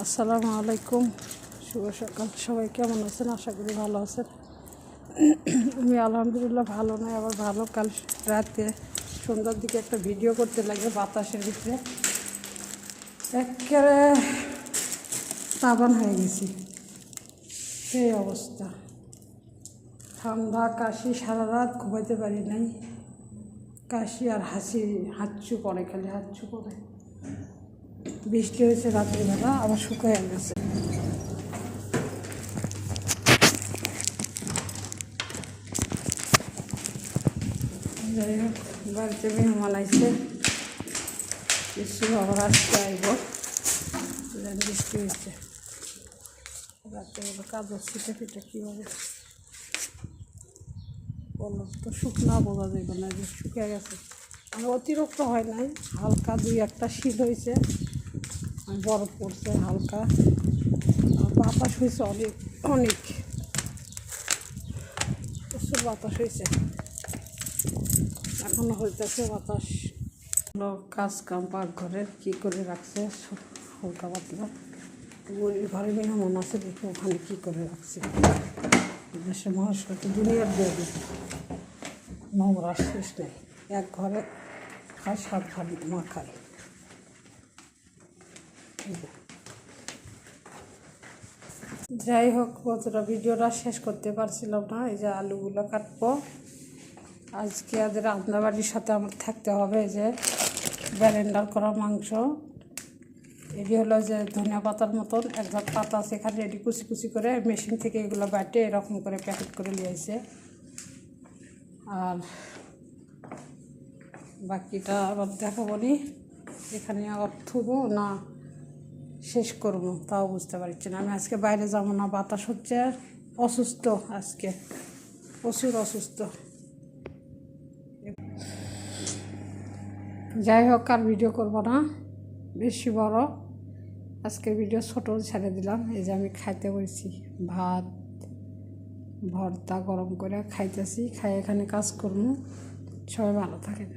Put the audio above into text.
আসসালামু আলাইকুম, শুভ সকাল। সবাই কেমন আছেন? আশা করি ভালো আছেন। আমি আলহামদুলিল্লাহ ভালো নয়, আবার ভালো। কাল রাতে সন্ধ্যার দিকে একটা ভিডিও করতে লাগে, বাতাসের ভিতরে একেবারে তাবান হয়ে গেছি, সেই অবস্থা। ঠান্ডা, কাশি, সারা রাত ঘুমাইতে পারি নাই। কাশি আর হাঁচু পড়ে, খালি হাঁচু পড়ে। বৃষ্টি হয়েছে রাত্রিবেলা, আবার শুকিয়ে গেছে। যাই হোক, বাড়িতে মেহমান আইছে, নিশ্চয়ই আবার আসতে আইব। বৃষ্টি হয়েছে রাত্রিবেলা, কাজের ছিটে ফিটে কীভাবে বললো তো, শুকনা বোঝা যাবে না যে শুকিয়ে গেছে। মানে অতিরিক্ত হয় নাই, হালকা দুই একটা শীত হয়েছে, বরফ পড়ছে হালকা, বাতাস হয়েছে অনেক অনেক, প্রচুর বাতাস হয়েছে, এখনও হইতেছে বাতাস। কাজ কাম পাকঘরের কী করে রাখছে হালকা পাতলা। গরিব ঘরে মেহমান আছে, দেখে ওখানে কী করে রাখছে। দেশে মহাসড়ক দুনিয়ার দিয়ে নোংরা শেষ নেই, এক ঘরে খায় 7 ভাড়ি মাখায়। যাই হোক, কতটা ভিডিওটা শেষ করতে পারছিলাম না। এই যে আলুগুলো কাটবো আজকে। আজ রান্নাবাড়ির সাথে আমার থাকতে হবে যে ব্লেন্ডার করা মাংস। এটি হলো যে ধনিয়া পাতার মতন একজাত পাতা আছে এখানে, এটি কুচি কুচি করে মেশিন থেকে এগুলো বাটে এরকম করে প্যাকেট করে নিয়ে আসে। আর বাকিটা আবার দেখাবো নি, এখানে আবার থুবো না শেষ করবো তাও বুঝতে পারছি না। আমি আজকে বাইরে যাবো না, বাতাস হচ্ছে, অসুস্থ আজকে, প্রচুর অসুস্থ। যাই হোক, আর ভিডিও করবো না বেশি বড়, আজকের ভিডিও ছোটো ছেড়ে দিলাম। এই যে আমি খাইতে বসছি, ভাত ভর্তা গরম করে খাইতেছি, খাই এখানে কাজ করবো। সবাই ভালো থাকেন।